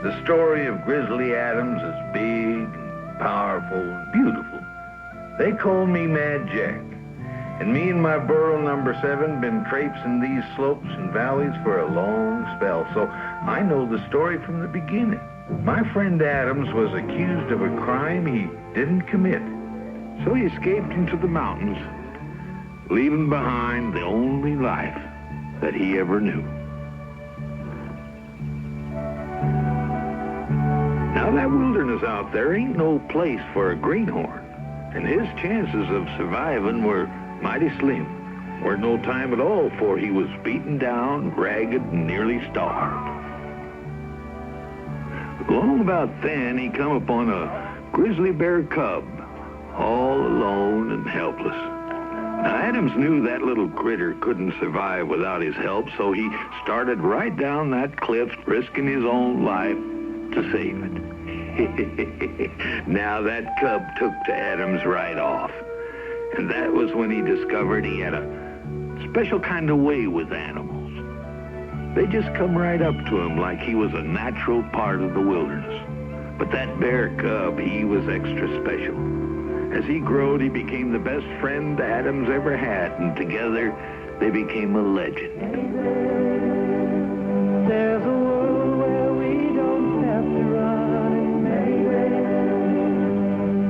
The story of Grizzly Adams is big and powerful and beautiful. They call me Mad Jack. And me and my burro number 7 been traipsing these slopes and valleys for a long spell, so I know the story from the beginning. My friend Adams was accused of a crime he didn't commit, so he escaped into the mountains, leaving behind the only life that he ever knew. Now that wilderness out there ain't no place for a greenhorn, and his chances of surviving were mighty slim. Weren't no time at all, for he was beaten down, ragged, and nearly starved. Long about then, he come upon a grizzly bear cub, all alone and helpless. Now, Adams knew that little critter couldn't survive without his help, so he started right down that cliff, risking his own life to save it. Now, that cub took to Adams right off. And that was when he discovered he had a special kind of way with animals. They just come right up to him like he was a natural part of the wilderness. But that bear cub, he was extra special. As he growed, he became the best friend Adams ever had, and together they became a legend. There's a world where we don't have to run, maybe.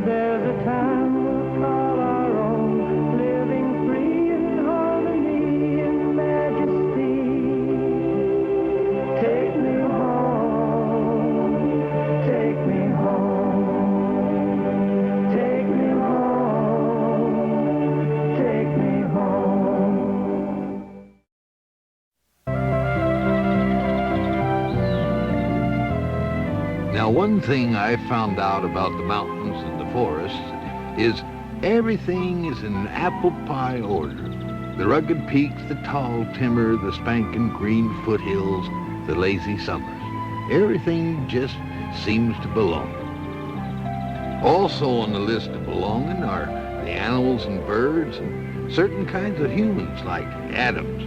There's a time we'll call our own, living free in harmony and majesty. Take me home, take me home, take me home, take me home. Now, one thing I found out about the mountains and the forests is everything is in apple pie order. The rugged peaks, the tall timber, the spanking green foothills, the lazy summers. Everything just seems to belong. Also on the list of belonging are the animals and birds and certain kinds of humans like Adams,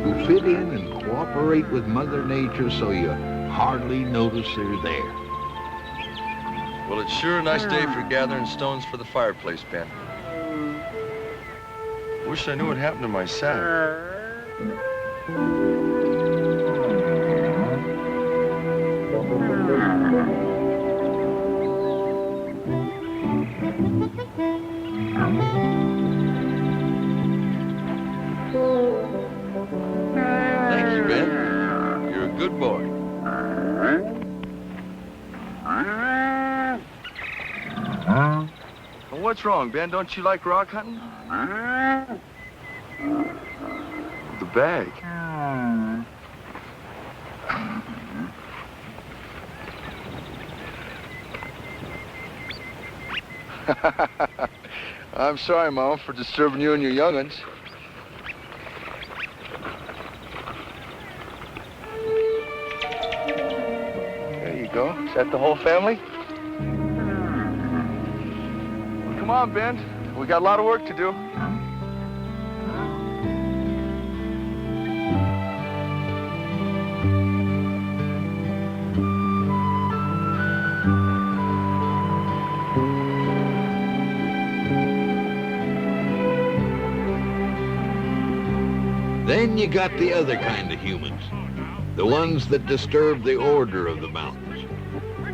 who fit in and cooperate with Mother Nature so you hardly notice they're there. Well, it's sure a nice day for gathering stones for the fireplace, Ben. Wish I knew what happened to my sack. Thank you, Ben. You're a good boy. Well, what's wrong, Ben? Don't you like rock hunting? The bag. I'm sorry, Mom, for disturbing you and your young'uns. There you go. Is that the whole family? Well, come on, Ben. We got a lot of work to do. Then you got the other kind of humans, the ones that disturb the order of the mountains.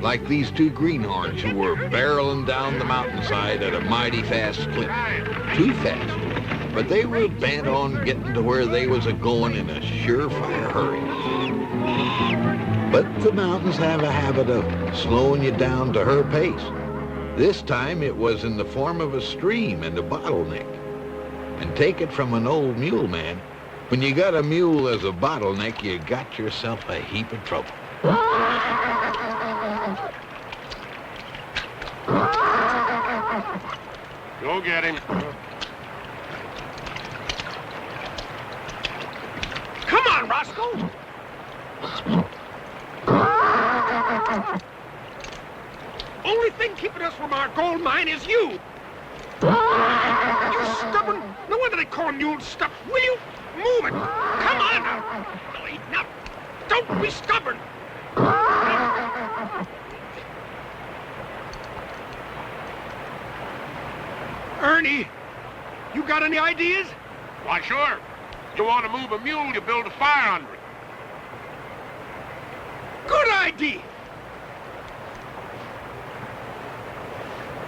Like these two greenhorns who were barreling down the mountainside at a mighty fast clip. Too fast, but they were bent on getting to where they was a-going in a surefire hurry. But the mountains have a habit of slowing you down to her pace. This time it was in the form of a stream and a bottleneck. And take it from an old mule man, when you got a mule as a bottleneck, you got yourself a heap of trouble. Go get him. Come on, Roscoe. Only thing keeping us from our gold mine is you. You stubborn. No wonder they call mules stuff. Will you move it? Come on now. Now, don't be stubborn. Ernie, you got any ideas? Why, sure. You want to move a mule, you build a fire under it. Good idea.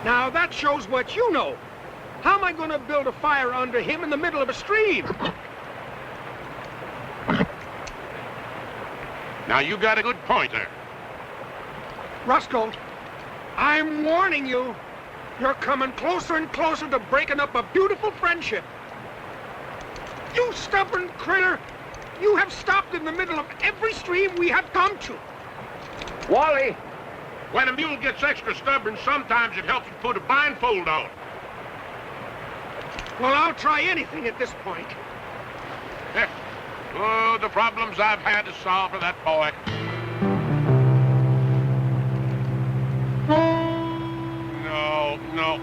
Now that shows what you know. How am I going to build a fire under him in the middle of a stream? Now, you got a good point there. Roscoe, I'm warning you. You're coming closer and closer to breaking up a beautiful friendship. You stubborn critter! You have stopped in the middle of every stream we have come to. Wally! When a mule gets extra stubborn, sometimes it helps you put a blindfold on. Well, I'll try anything at this point. Oh, the problems I've had to solve for that boy. No.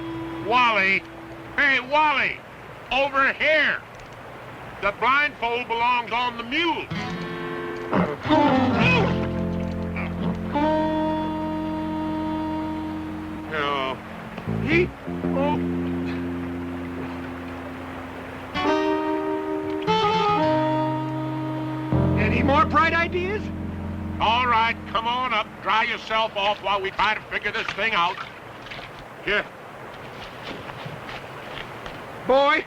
Wally! Hey, Wally! Over here! The blindfold belongs on the mule. No. Any more bright ideas? All right, come on up. Dry yourself off while we try to figure this thing out. Here. Boy,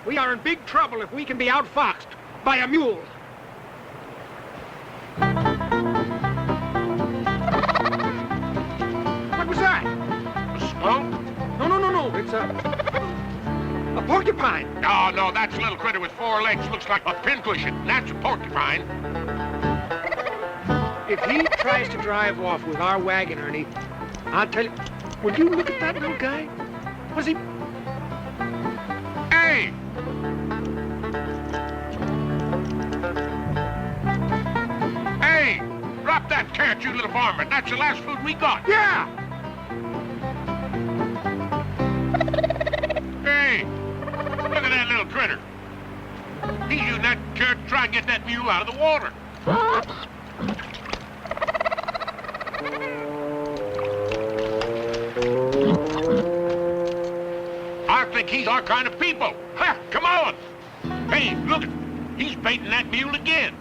we are in big trouble if we can be outfoxed by a mule. What was that? A skunk? No. It's a porcupine. No, that's a little critter with 4 legs. Looks like a pincushion. That's a porcupine. If he tries to drive off with our wagon, Ernie, I'll tell you... Would you look at that little guy? Was he... Hey! Hey! Drop that carrot, you little varmint. That's the last food we got. Yeah! Hey! Look at that little critter. He's using that carrot to try and get that mule out of the water. I think he's our kind of people. Ha! Come on! Hey, look! He's baiting that mule again.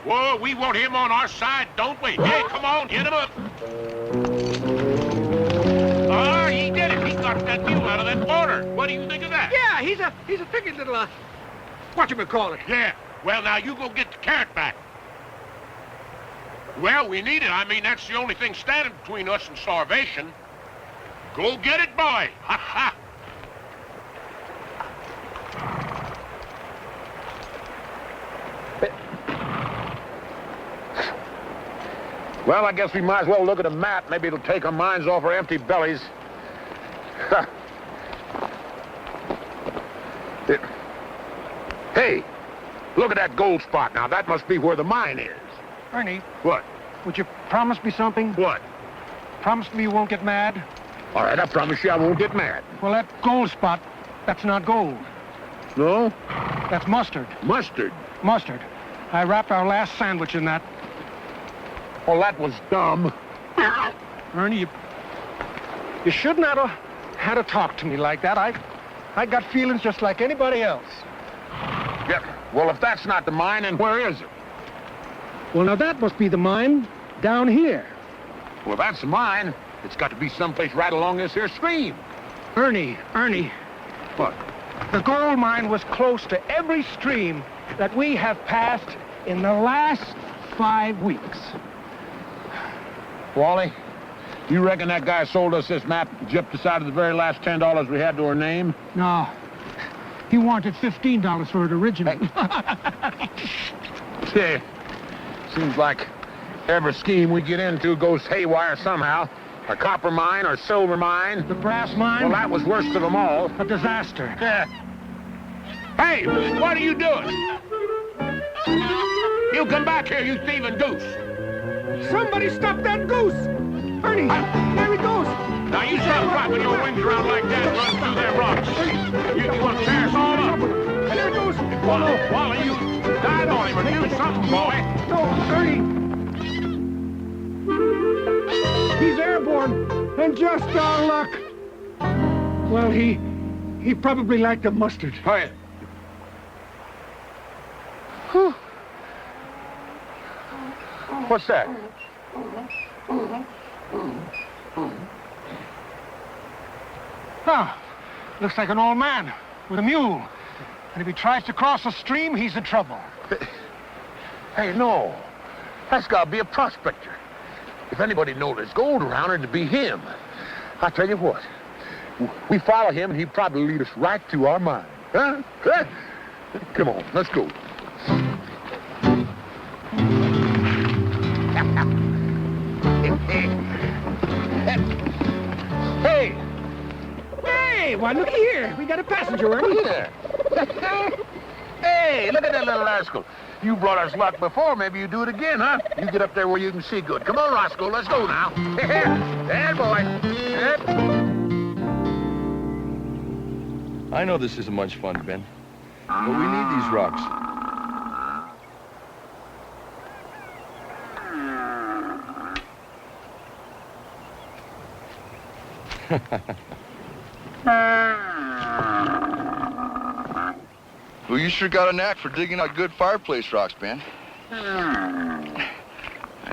Whoa, we want him on our side, don't we? Hey, come on, hit him up. Oh, he did it. He got that mule out of that water. What do you think of that? Yeah, he's a tricky little, whatchamacallit. Yeah. Well, now you go get the carrot back. Well, we need it. I mean, that's the only thing standing between us and starvation. Go get it, boy. Ha ha. Well, I guess we might as well look at a map. Maybe it'll take our minds off our empty bellies. Hey, look at that gold spot. Now, that must be where the mine is. Ernie, What? would you promise me something? What? Promise me you won't get mad? All right, I promise you I won't get mad. Well, that gold spot, that's not gold. No? That's mustard. Mustard. Mustard. I wrapped our last sandwich in that. Well, that was dumb. Ernie, you shouldn't have had to talk to me like that. I got feelings just like anybody else. Yeah. Well, if that's not the mine, then where is it? Well, now that must be the mine down here. Well, if that's the mine, it's got to be someplace right along this here stream. Ernie, What? the gold mine was close to every stream that we have passed in the last 5 weeks. Wally, you reckon that guy sold us this map just decided the very last $10 we had to our name? No, he wanted $15 for it originally. Yeah. Seems like every scheme we get into goes haywire somehow. A copper mine or silver mine. The brass mine? Well, that was worst of them all. A disaster. Yeah. Hey, what are you doing? You come back here, you thieving goose. Somebody stop that goose! Ernie, there he goes! Now you stop flapping your wings around like that and run through them rocks. You want to tear us all up. There he goes! Wally, you died on him or do something, boy. No, Ernie! He's airborne! And just our luck. Well, he probably liked the mustard. Hey. What's that? Oh, looks like an old man with a mule. And if he tries to cross a stream, he's in trouble. Hey, no. That's got to be a prospector. If anybody knows there's gold around, it'd be him. I tell you what, we follow him, and he'd probably lead us right to our mine. Huh? Huh? Come on, let's go. Hey! Hey, why, look here. We got a passenger, Ernie. Yeah. Hey, look at that little rascal. You brought us luck before. Maybe you do it again, huh? You get up there where you can see good. Come on, Roscoe. Let's go now. There, boy. Yep. I know this isn't much fun, Ben, but we need these rocks. Well, you sure got a knack for digging out good fireplace rocks, Ben. Yeah,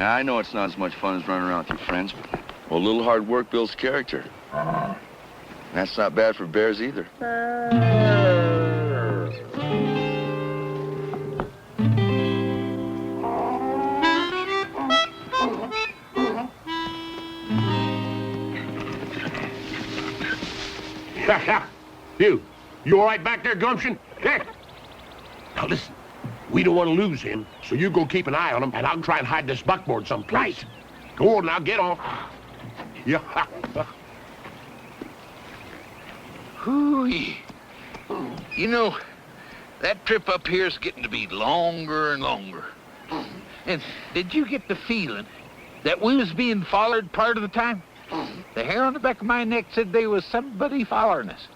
I know it's not as much fun as running around with your friends, but well, a little hard work builds character. That's not bad for bears either. You all right back there, Gumption? Hey. Now listen, we don't want to lose him, so you go keep an eye on him, and I'll try and hide this buckboard someplace. Right. Go on now, get off. Yeah. Hooey. You know, that trip up here's getting to be longer and longer. And did you get the feeling that we was being followed part of the time? The hair on the back of my neck said there was somebody following us.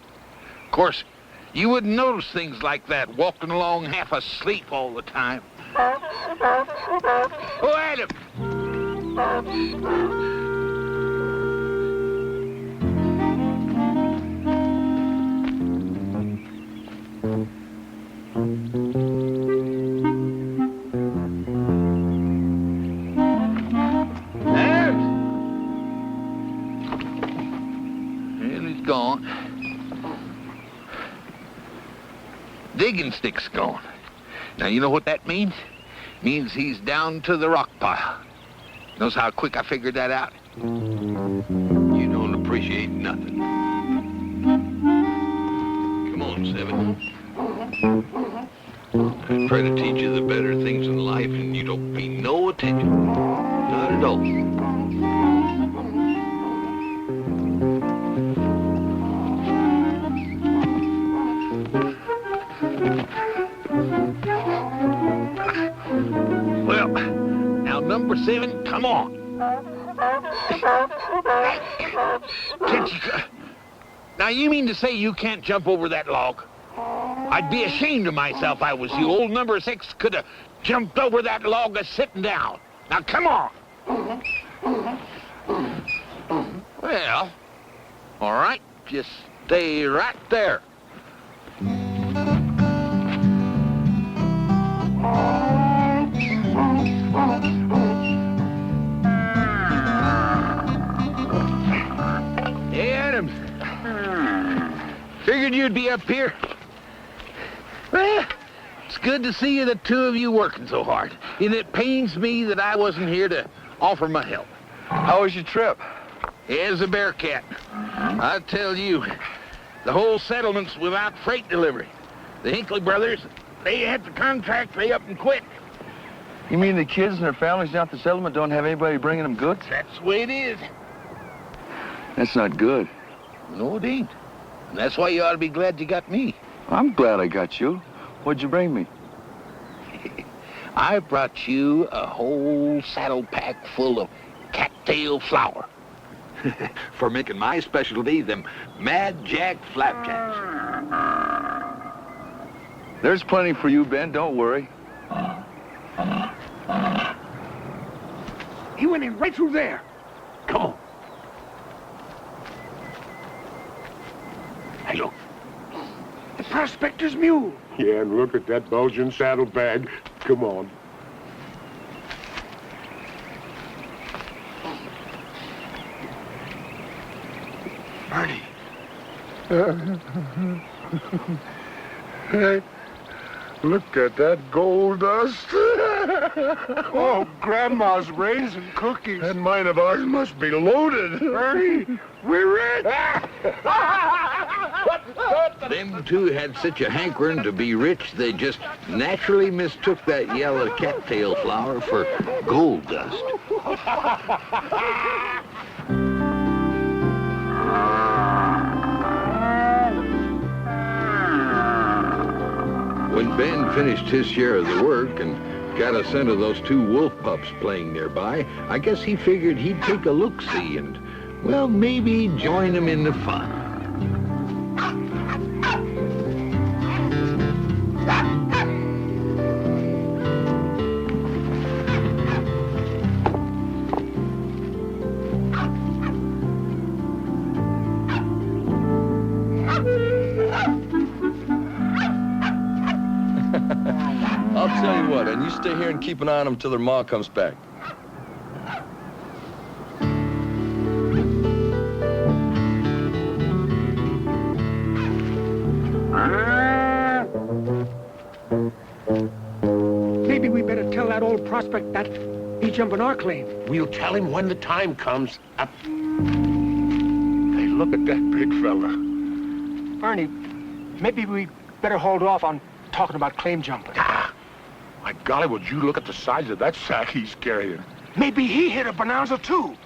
Of course, you wouldn't notice things like that walking along half asleep all the time. Oh, Adam! Adam! Well, he's gone. Digging stick's gone. Now, you know what that means? Means he's down to the rock pile. Knows how quick I figured that out? You don't appreciate nothing. Come on, Seven. I try to teach you the better things in life, and you don't pay no attention. Not at all. Well, now, number 7, come on. Can't you... Now, you mean to say you can't jump over that log? I'd be ashamed of myself if I was you. Old number 6 could have jumped over that log sitting down. Now, come on. Well, all right, just stay right there. Hey, Adams. Figured you'd be up here. Well, it's good to see you, the two of you working so hard. And it pains me that I wasn't here to offer my help. How was your trip? As a bear cat. I tell you, the whole settlement's without freight delivery. The Hinckley brothers, they had the contract, they up and quit. You mean the kids and their families down at the settlement don't have anybody bringing them goods? That's the way it is. That's not good. No, it ain't. And that's why you ought to be glad you got me. I'm glad I got you. What'd you bring me? I brought you a whole saddle pack full of cattail flour. For making my specialty, them Mad Jack flapjacks. There's plenty for you, Ben. Don't worry. He went in right through there. Come on. prospector's mule. Yeah, and look at that bulging saddlebag. Come on. Ernie. Hey, look at that gold dust. Oh, Grandma's raisin cookies. That mine of ours must be loaded. Ernie, we're rich. Them two had such a hankering to be rich, they just naturally mistook that yellow cattail flower for gold dust. When Ben finished his share of the work and got a scent of those two wolf pups playing nearby, I guess he figured he'd take a look-see and, well, maybe join them in the fun. I'll tell you what, and you stay here and keep an eye on them till their ma comes back. Maybe we better tell that old prospect that he's jumping our claim. We'll tell him when the time comes. Up. Hey, look at that big fella. Ernie, maybe we better hold off on talking about claim jumping. Ah, my golly, would you look at the size of that sack he's carrying? Maybe he hit a bonanza too.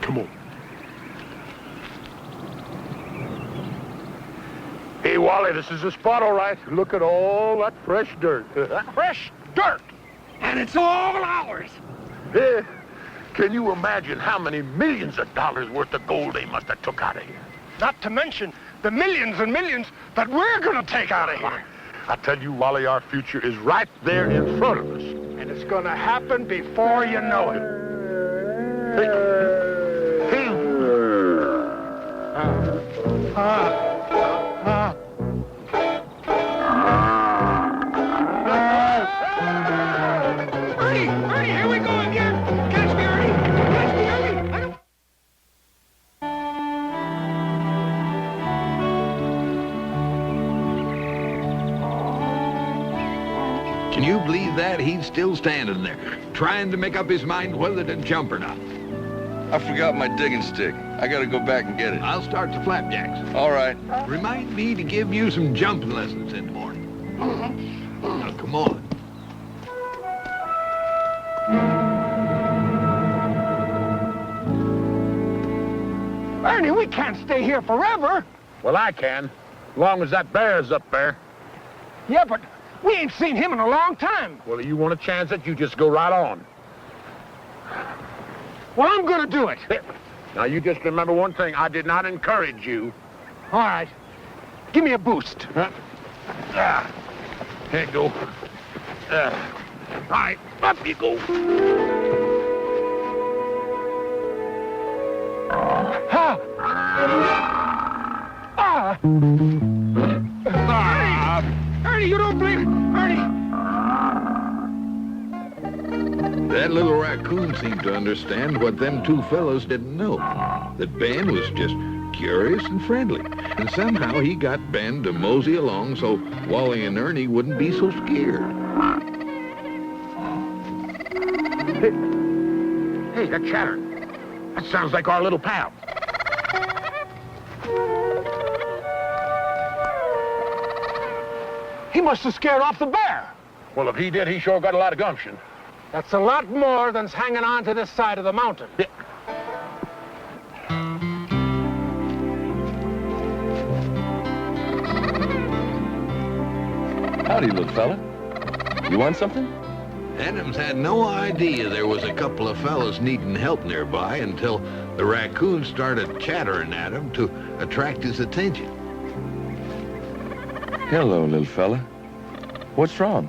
Come on. Hey, Wally, this is the spot, all right. Look at all that fresh dirt. Fresh dirt! And it's all ours! Yeah. Can you imagine how many millions of dollars worth of gold they must have took out of here? Not to mention the millions and millions that we're gonna take out of here. I tell you, Wally, our future is right there in front of us. And it's gonna happen before you know it. Hey. Ernie, here we go again! Catch me, Ernie! Catch me, Ernie! I don't... Can you believe that? He's still standing there, trying to make up his mind whether to jump or not. I forgot my digging stick. I gotta go back and get it. I'll start the flapjacks. All right. Remind me to give you some jumping lessons in the morning. Now, come on. Ernie, we can't stay here forever. Well, I can, as long as that bear's up there. Yeah, but we ain't seen him in a long time. Well, you want a chance at you just go right on. Well, I'm gonna do it. Now, you just remember one thing. I did not encourage you. All right. Give me a boost. Huh? Here you go. All right, up you go. Ha! Ernie, you don't believe it! Ernie! That little raccoon seemed to understand what them two fellows didn't know. That Ben was just curious and friendly. And somehow he got Ben to mosey along so Wally and Ernie wouldn't be so scared. Hey, that chattering. That sounds like our little pal. He must have scared off the bear. Well, if he did, he sure got a lot of gumption. That's a lot more than's hanging on to this side of the mountain. Yeah. Howdy, little fella. You want something? Adams had no idea there was a couple of fellas needing help nearby until the raccoon started chattering at him to attract his attention. Hello, little fella. What's wrong?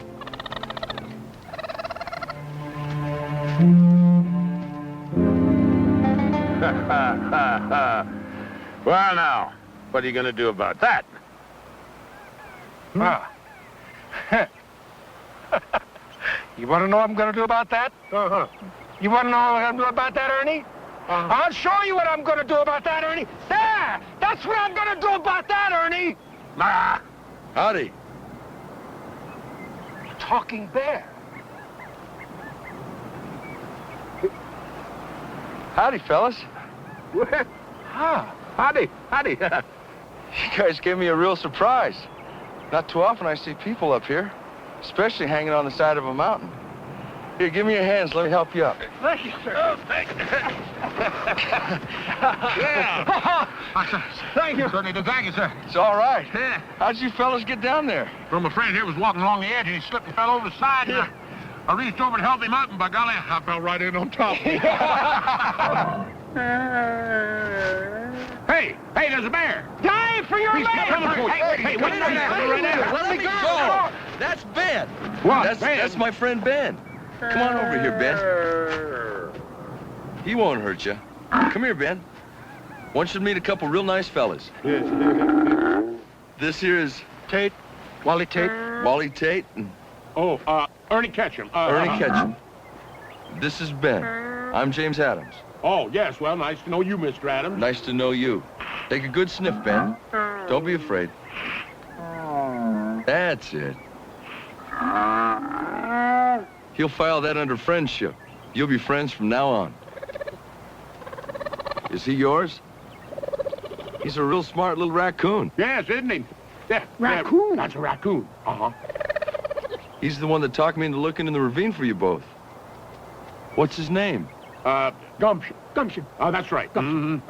Well, now, What are you gonna do about that? You want to know what I'm going to do about that? Uh-huh. You want to know what I'm going to do about that, Ernie? I'll show you what I'm going to do about that, Ernie. There! That's what I'm going to do about that, Ernie! Howdy. Talking bear. Howdy, fellas. Howdy. You guys gave me a real surprise. Not too often I see people up here, especially hanging on the side of a mountain. Here, give me your hands. Let me help you up. Thank you, sir. Oh, thank you. Yeah. Thank you. Certainly do. Thank you, sir. It's all right. Yeah. How'd you fellas get down there? Well, my friend here was walking along the edge, and he slipped and fell over the side. And I reached over to help him up, and by golly, I fell right in on top. Hey, there's a bear. Die for your He's man! coming for you. Hey, what's that? Let me go! That's Ben. What? That's my friend Ben. Come on over here, Ben. He won't hurt you. Come here, Ben. Want you to meet a couple real nice fellas. This here is Tate. Wally Tate. Wally Tate and Ernie Ketchum. Ernie Ketchum. This is Ben. I'm James Adams. Oh, yes. Well, nice to know you, Mr. Adams. Nice to know you. Take a good sniff, Ben. Don't be afraid. That's it. He'll file that under friendship. You'll be friends from now on. Is he yours? He's a real smart little raccoon. Yes, isn't he? Yeah, Raccoon? That's a raccoon. Uh-huh. He's the one that talked me into looking in the ravine for you both. What's his name? Gumption. Gumption. Oh, that's right. Gumption.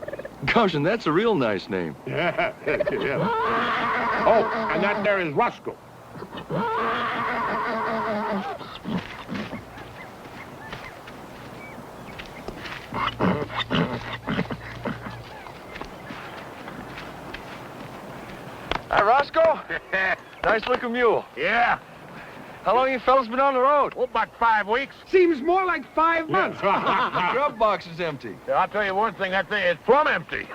Gumption, that's a real nice name. Yeah. Oh, and that there is Roscoe. Hi, Roscoe. Nice looking mule. Yeah. How long you fellas been on the road? Oh, about 5 weeks. Seems more like 5 months. The grub box is empty. I'll tell you one thing, that thing is plumb empty.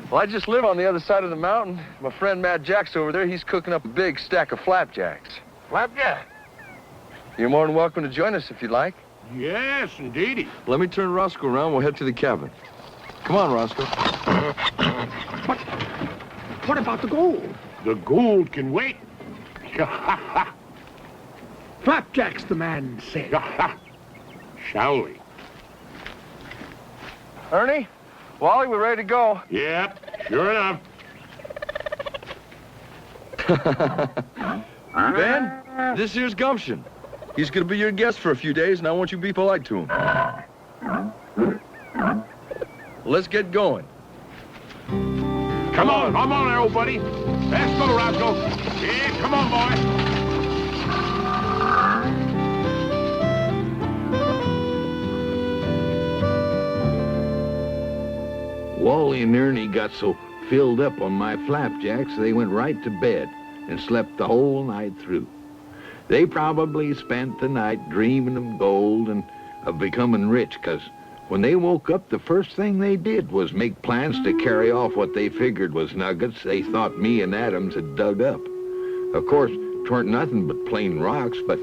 Well, I just live on the other side of the mountain. My friend Matt Jack's over there. He's cooking up a big stack of flapjacks. Flapjack? You're more than welcome to join us if you'd like. Yes, indeedy. Let me turn Roscoe around. We'll head to the cabin. Come on, Roscoe. What about the gold? The gold can wait. Flapjack's the man said. Shall we? Ernie, Wally, we're ready to go. Yep, sure enough. Ben, this here's Gumption. He's gonna be your guest for a few days, and I want you to be polite to him. Let's get going. Come on there, old buddy. Let's go, Roscoe. Yeah, come on, boy. Wally and Ernie got so filled up on my flapjacks, they went right to bed and slept the whole night through. They probably spent the night dreaming of gold and of becoming rich, 'cause when they woke up, the first thing they did was make plans to carry off what they figured was nuggets they thought me and Adams had dug up. Of course, 'tweren't nothing but plain rocks, but,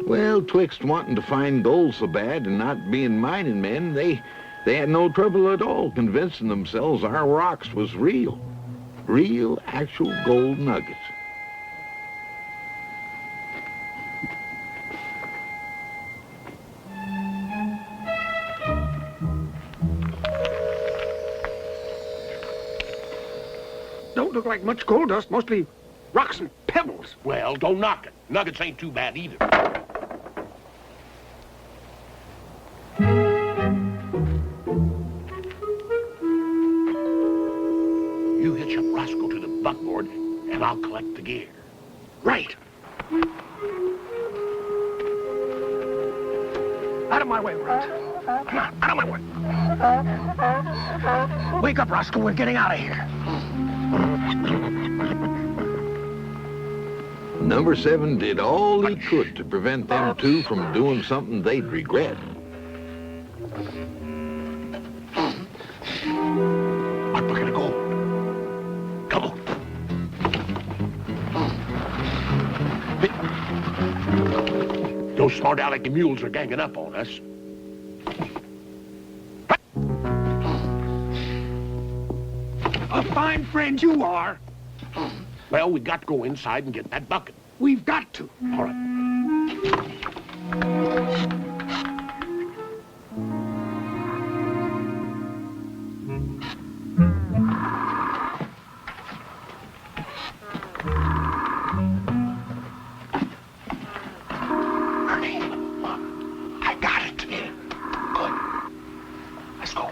well, twixt wanting to find gold so bad and not being mining men, they had no trouble at all convincing themselves our rocks was real. Real, actual gold nuggets. Don't look like much gold dust, mostly rocks and pebbles. Well, don't knock it. Nuggets ain't too bad either. You hitch up Roscoe to the buckboard, and I'll collect the gear. Right. Out of my way, Runt. Come on, out of my way. Wake up, Roscoe. We're getting out of here. Number 7 did all he could to prevent them two from doing something they'd regret. What, we're gonna go? Those smart alecky mules are ganging up on us. A fine friend you are. Well, we got to go inside and get that bucket. We've got to. All right. Ernie, I got it. Good. Let's go.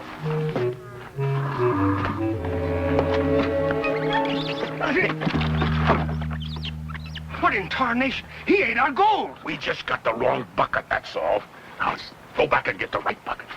What in tarnation? He ate our gold. We just got the wrong bucket, that's all. Now, let's go back and get the right bucket.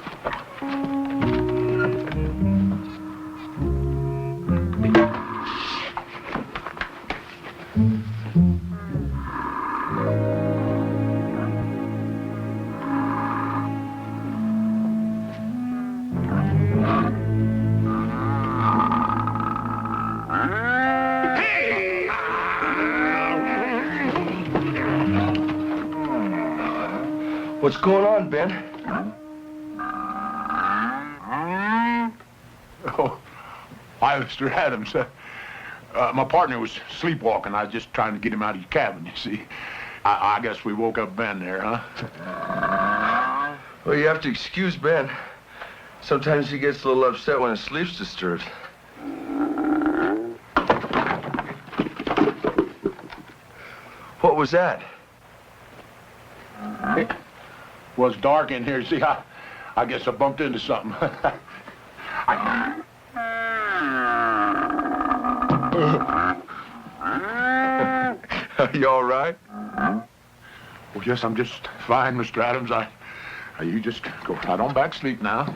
What's going on, Ben? Oh, hi, Mr. Adams. My partner was sleepwalking. I was just trying to get him out of your cabin, you see. I guess we woke up Ben there, huh? Well, you have to excuse Ben. Sometimes he gets a little upset when his sleep's disturbed. What was that? It was dark in here. See, I guess I bumped into something. Are you all right? Well, yes, I'm just fine, Mr. Adams. You just go right on back to sleep now.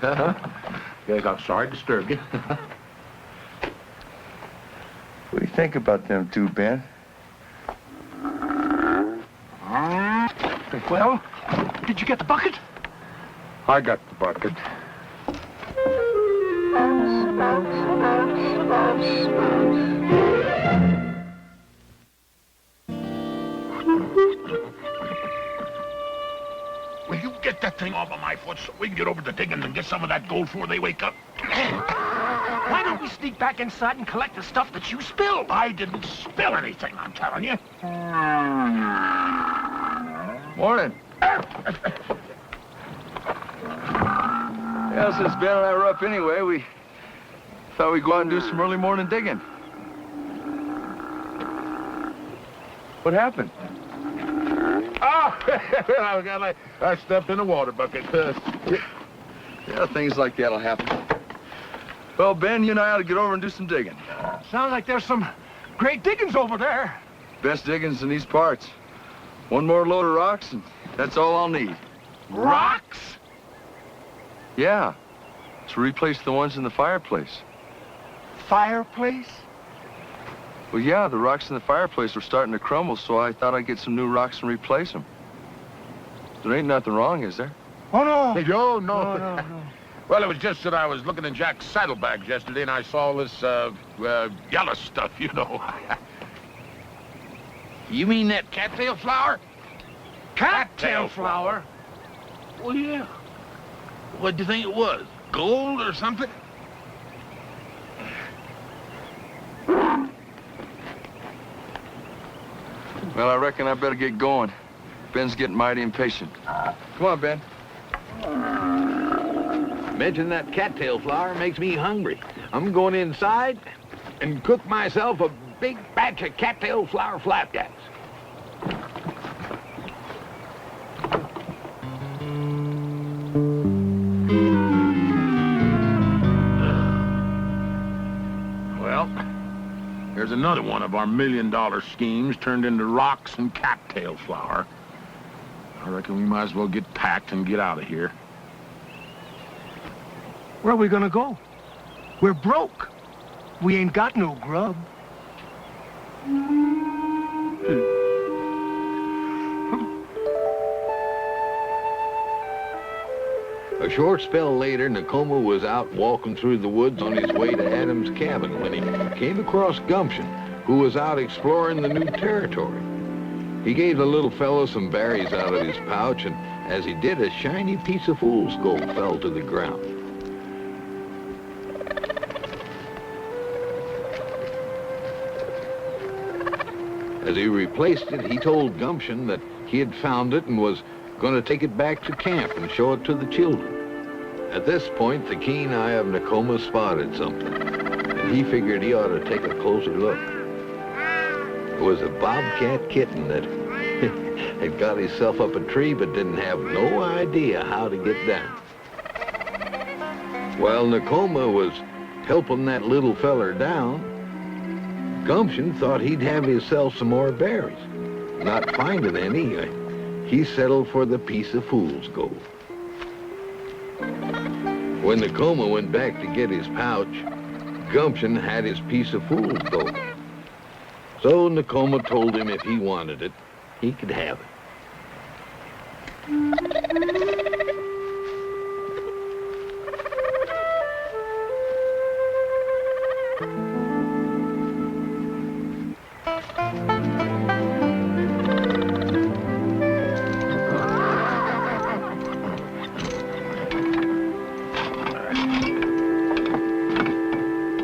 Yes, I'm sorry to disturb you. What do you think about them two, Ben? Well, did you get the bucket? I got the bucket. Will you get that thing off of my foot so we can get over to digging and get some of that gold before they wake up? Why don't we sneak back inside and collect the stuff that you spilled? I didn't spill anything, I'm telling you. Morning. Yeah, since Ben and I were up anyway, we thought we'd go out and do some early morning digging. What happened? Oh, I stepped in a water bucket. Yeah, things like that'll happen. Well, Ben, you and I ought to get over and do some digging. Sounds like there's some great diggings over there. Best diggings in these parts. One more load of rocks, and that's all I'll need. Rocks? Yeah, to replace the ones in the fireplace. Fireplace? Well, yeah, the rocks in the fireplace were starting to crumble, so I thought I'd get some new rocks and replace them. There ain't nothing wrong, is there? Oh, no. Hey, Joe, no. Well, it was just that I was looking in Jack's saddlebags yesterday, and I saw all this, yellow stuff, you know. You mean that cattail flower? Cattail flower? Well, yeah. What'd you think it was? Gold or something? Well, I reckon I better get going. Ben's getting mighty impatient. Come on, Ben. Mention that cattail flower makes me hungry. I'm going inside and cook myself a big batch of cattail flower flapjacks. Well, here's another one of our $1 million schemes turned into rocks and cattail flower. I reckon we might as well get packed and get out of here. Where are we gonna go? We're broke. We ain't got no grub. A short spell later, Nakoma was out walking through the woods on his way to Adam's cabin when he came across Gumption, who was out exploring the new territory. He gave the little fellow some berries out of his pouch, and as he did, a shiny piece of fool's gold fell to the ground. As he replaced it, he told Gumption that he had found it and was going to take it back to camp and show it to the children. At this point, the keen eye of Nakoma spotted something, and he figured he ought to take a closer look. It was a bobcat kitten that had got himself up a tree but didn't have no idea how to get down. While Nakoma was helping that little feller down, Gumption thought he'd have himself some more berries. Not finding any, he settled for the piece of fool's gold. When Nakoma went back to get his pouch, Gumption had his piece of fool's gold. So Nakoma told him if he wanted it, he could have it.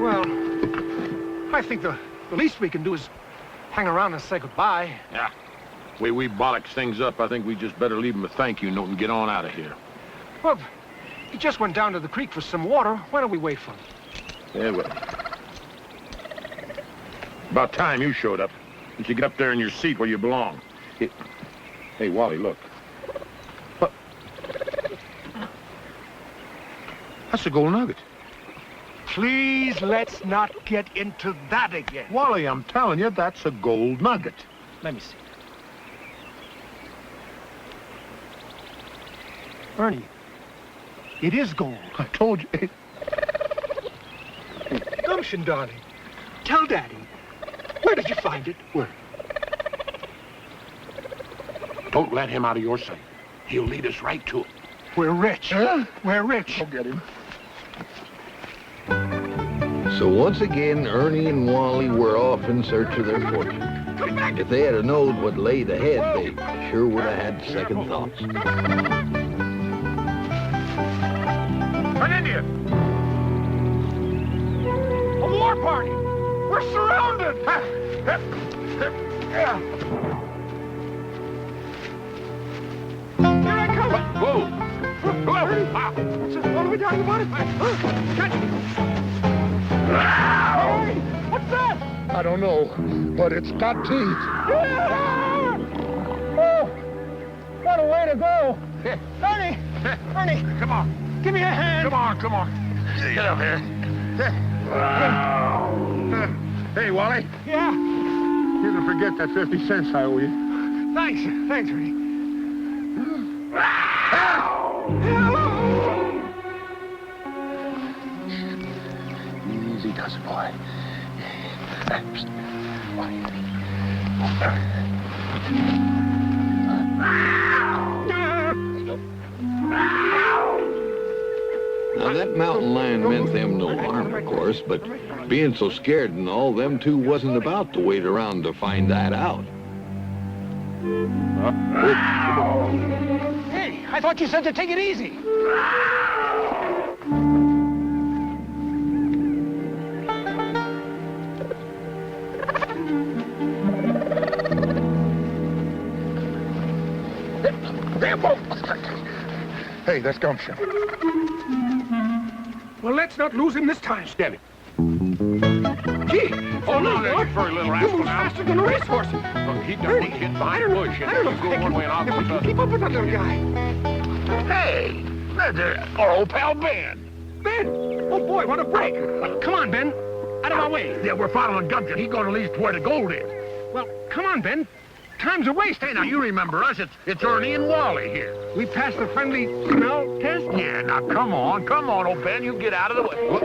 Well, I think the least we can do is hang around and say goodbye. Yeah. The way we bollocks things up, I think we just better leave him a thank you note and get on out of here. Well, he just went down to the creek for some water. Why don't we wait for him? Yeah, well. About time you showed up. You should get up there in your seat where you belong. Hey, Wally, look. What? That's a gold nugget. Please, let's not get into that again. Wally, I'm telling you, that's a gold nugget. Let me see. Ernie, it is gold. I told you. Gumption, darling, tell Daddy. Where did you find it? Where? Don't let him out of your sight. He'll lead us right to it. We're rich. Huh? We're rich. Go get him. So once again, Ernie and Wally were off in search of their fortune. If they had known what laid ahead, they sure would have had second thoughts. An Indian! A war party! We're surrounded! Here I come! Whoa! Ernie! It's just all the way down the bottom. Catch me! Hey, what's that? I don't know, but it's got teeth. Oh, what a way to go! Ernie! Ernie! Come on. Give me a hand! Come on. Get up here. Hey, Wally. Yeah? You can forget that 50 cents I owe you. Thanks, Ernie. Easy does it, boy. Now, that mountain lion meant them no harm, of course, but being so scared and all, them two wasn't about to wait around to find that out. Hey, I thought you said to take it easy. Hey, that's Gumption. Well, let's not lose him this time. Steady. Gee, Hold on there, you furry little you rascal move now. faster than a racehorse. Look, he done Ernie, hit I behind don't the know. bush. I don't know You if go I one way and I'll can, go if the I other. can keep up with that little guy. Hey, that's our old pal Ben. Ben! Oh, boy, what a break. Come on, Ben. Out of my way. Yeah, we're following Gumption. He's going to lead us to where the gold is. Well, come on, Ben. Time's a waste. Hey, now, you remember us. It's Ernie and Wally here. We passed the friendly smell test? Yeah, now, come on, old Ben. You get out of the way. What?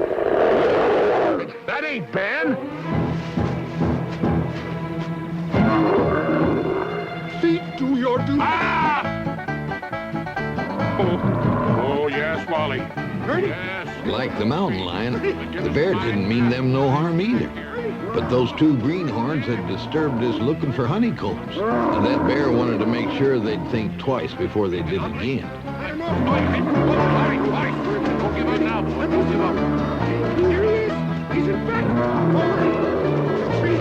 That ain't Ben. See, do your duty. Ah! Oh, yes, Wally. Ernie. Yes. Like the mountain lion, the bear didn't mean them no harm either. But those two greenhorns had disturbed us looking for honeycombs. And that bear wanted to make sure they'd think twice before they did again. Don't give up now, boy. Don't give up. Here he is. He's in fact over the tree.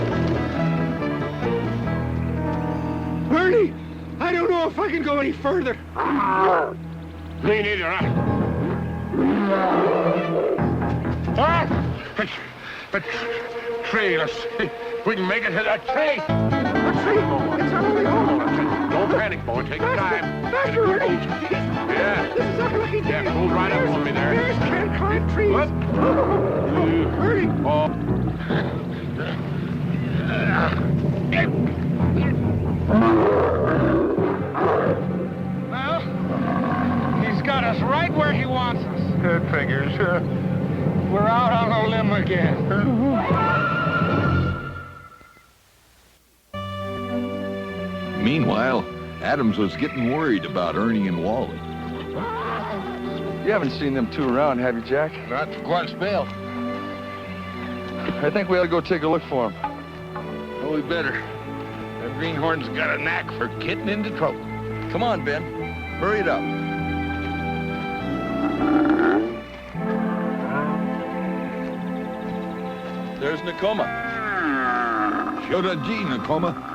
Ernie, I don't know if I can go any further. Me neither, But tree, let's see if we can make it to that tree. Let's see. It's our only hope. Don't panic, boy. Take your time. Faster, Ernie. Yeah. This is our lucky day. Yeah, pull right up on me there. Bears can't climb trees. What? Ernie. Oh. Well, he's got us right where he wants us. Good figures. We're out on a limb again. Meanwhile, Adams was getting worried about Ernie and Wally. You haven't seen them two around, have you, Jack? Not for quite a spell. I think we ought to go take a look for them. Oh, we better. That greenhorn's got a knack for getting into trouble. Come on, Ben. Hurry it up. There's Nakoma. Shoda G, Nakoma.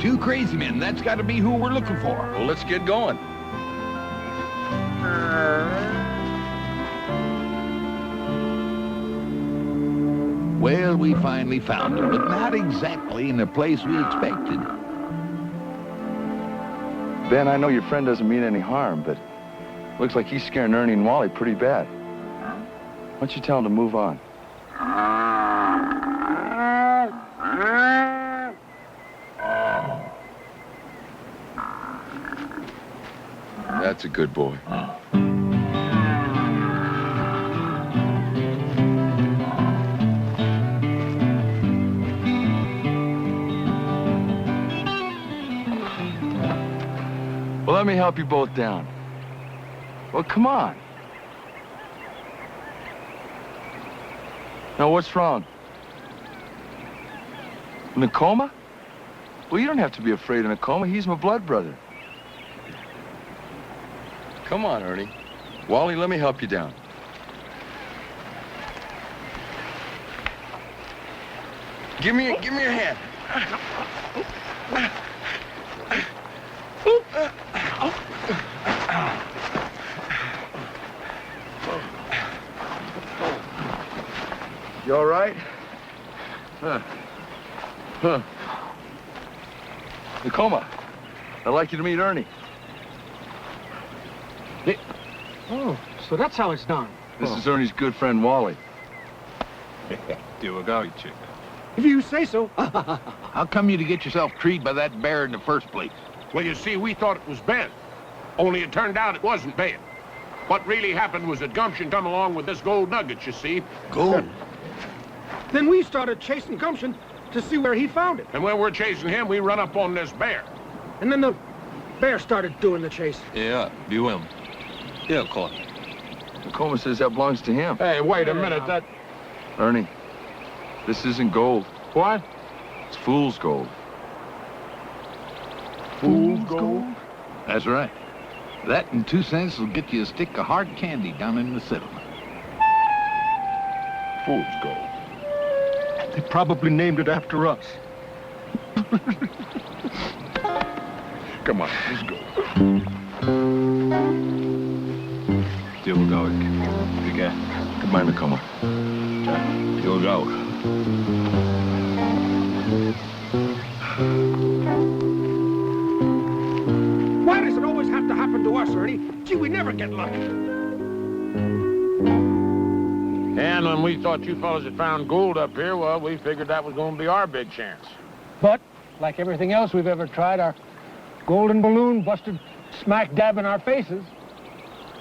Two crazy men. That's got to be who we're looking for. Well, let's get going. Well, we finally found him, but not exactly in the place we expected. Ben, I know your friend doesn't mean any harm, but looks like he's scaring Ernie and Wally pretty bad. Why don't you tell him to move on? That's a good boy. Well, let me help you both down. Well, come on. Now, what's wrong? Nakoma? Well, you don't have to be afraid of Nakoma. He's my blood brother. Come on, Ernie. Wally, let me help you down. Give me your hand. You all right? Nakoma, I'd like you to meet Ernie. Oh, so that's how it's done. This is Ernie's good friend, Wally. If you say so. How come you to get yourself treed by that bear in the first place? Well, you see, we thought it was Ben. Only it turned out it wasn't Ben. What really happened was that Gumption come along with this gold nugget, you see. Gold? Then we started chasing Gumption to see where he found it. And when we're chasing him, we run up on this bear. And then the bear started doing the chase. Yeah, do him. Yeah, call it. Nakoma says that belongs to him. Hey, wait a minute, that... Ernie, this isn't gold. What? It's fool's gold. Fool's gold? That's right. That and 2 cents will get you a stick of hard candy down in the settlement. Fool's gold. They probably named it after us. Come on, let's go. Still going. Tiga. Goodbye, Nakoma. Still go. Why does it always have to happen to us, Ernie? Gee, we never get lucky. And when we thought you fellas had found gold up here, well, we figured that was going to be our big chance. But, like everything else we've ever tried, our golden balloon busted smack dab in our faces.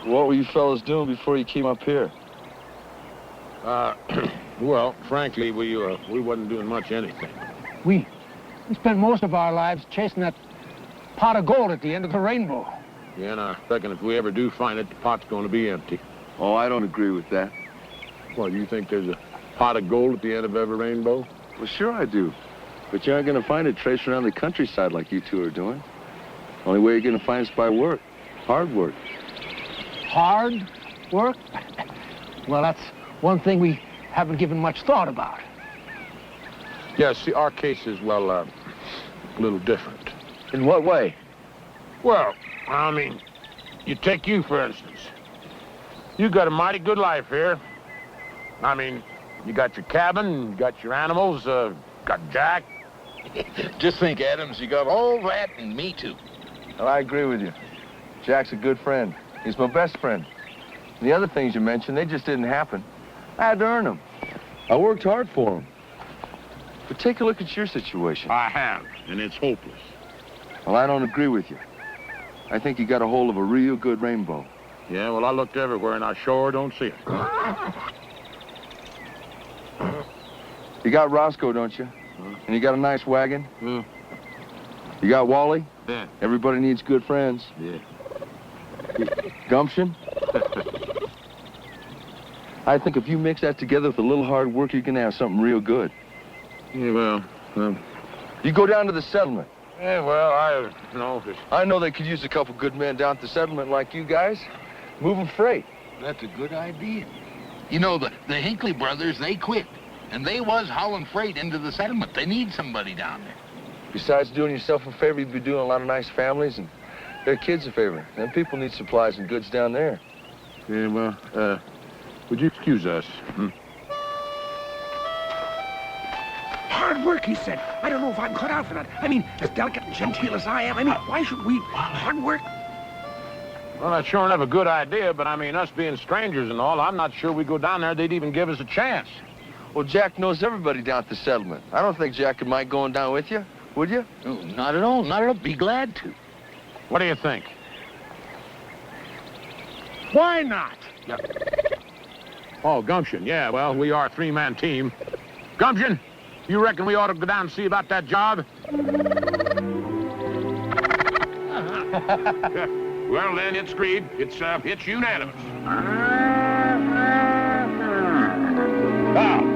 What were you fellas doing before you came up here? Well, frankly, we wasn't doing much anything. We spent most of our lives chasing that pot of gold at the end of the rainbow. Yeah, and I reckon if we ever do find it, the pot's going to be empty. Oh, I don't agree with that. Well, you think there's a pot of gold at the end of every rainbow? Well, sure I do. But you aren't going to find it traced around the countryside like you two are doing. Only way you're going to find it's by work. Hard work. Hard work? Well, that's one thing we haven't given much thought about. Yeah, see, our case is, well, a little different. In what way? Well, I mean, you take you, for instance. You got a mighty good life here. I mean, you got your cabin, you got your animals, got Jack. Just think, Adams, you got all that and me too. Well, I agree with you. Jack's a good friend. He's my best friend. And the other things you mentioned, they just didn't happen. I had to earn them. I worked hard for them. But take a look at your situation. I have, and it's hopeless. Well, I don't agree with you. I think you got a hold of a real good rainbow. Yeah, well, I looked everywhere, and I sure don't see it. You got Roscoe, don't you? And you got a nice wagon? Yeah. You got Wally? Yeah. Everybody needs good friends. Yeah. Gumption? I think if you mix that together with a little hard work, you're gonna have something real good. Yeah, well, You go down to the settlement. yeah, well, you know, I know they could use a couple good men down at the settlement like you guys. Moving freight. That's a good idea. You know, the Hinckley brothers, they quit. And they was hauling freight into the settlement. They need somebody down there. Besides doing yourself a favor, you'd be doing a lot of nice families and their kids a favor. Them people need supplies and goods down there. yeah, well, would you excuse us? Hard work, he said. I don't know if I'm cut out for that. I mean, as delicate and genteel as I am, I mean, why should we... Hard work? Well, that's sure enough a good idea, but I mean, us being strangers and all, I'm not sure we go down there, they'd even give us a chance. Well, Jack knows everybody down at the settlement. I don't think Jack would mind going down with you, would you? Oh, not at all. Not at all. Be glad to. What do you think? Why not? Oh, Gumption, yeah, well, we are a three-man team. Gumption, you reckon we ought to go down and see about that job? Well, then, it's agreed. It's unanimous. Oh.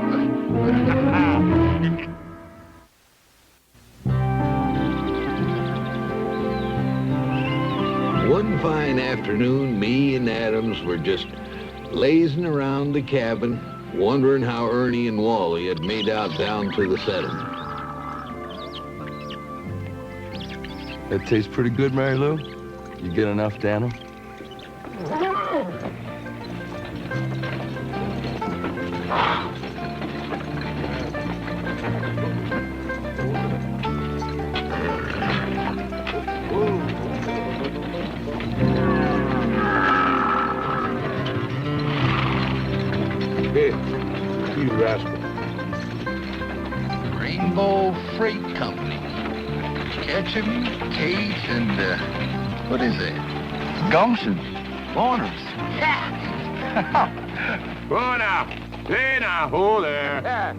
One fine afternoon, me and Adams were just lazing around the cabin, wondering how Ernie and Wally had made out down to the settlement. That tastes pretty good, Mary Lou. You get enough, Daniel? Here, you rascal. Rainbow Freight Company. Ketchum, Tate, and, what is it? Gumption. Boners. Oh, now. Hey, now. Oh, there.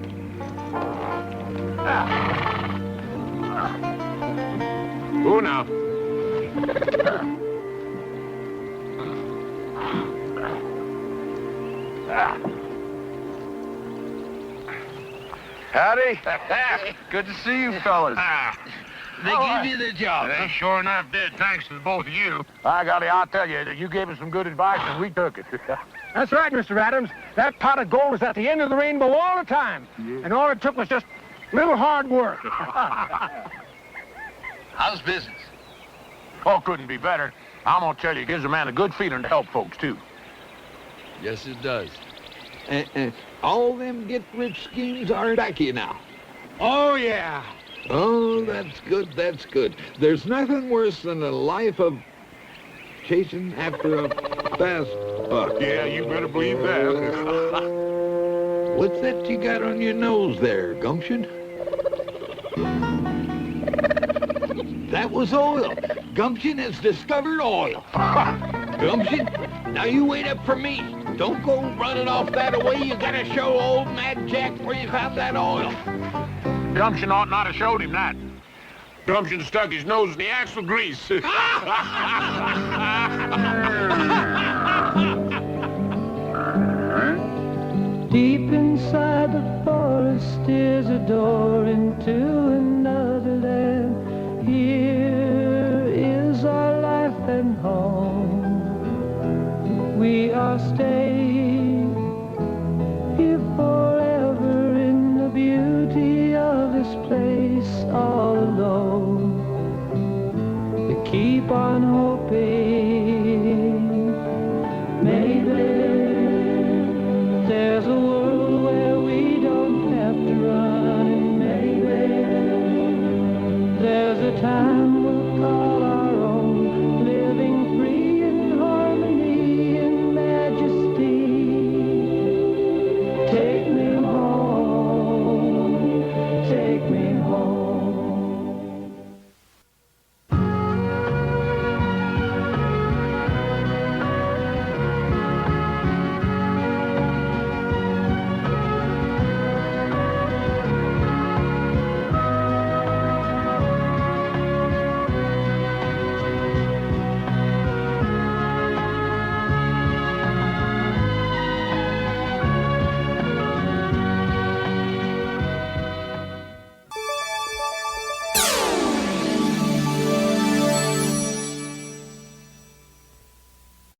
Oh, now. Howdy. Good to see you fellas. They give you the job. They sure enough did, thanks to both of you. By golly, I'll tell you, you gave us some good advice, and we took it. That's right, Mr. Adams. That pot of gold is at the end of the rainbow all the time. Yeah. And all it took was just a little hard work. How's business? Oh, couldn't be better. I'm gonna tell you, it gives a man a good feeling to help folks, too. Yes, it does. All them get-rich schemes are back you now. Oh, yeah. Oh, that's good, that's good. There's nothing worse than a life of chasing after a fast buck. Yeah, you better believe that. What's that you got on your nose there, Gumption? That was oil. Gumption has discovered oil. Gumption, now you wait up for me. Don't go running off that away. You gotta show old Mad Jack where you found that oil. Gumption ought not have showed him that. Gumption stuck his nose in the axle grease. Deep inside the forest is a door into another land. Here is our life and home. We are staying here forever in the beauty of this place, all alone. We keep on hoping, maybe there's a world where we don't have to run, and maybe there's a time we'll call our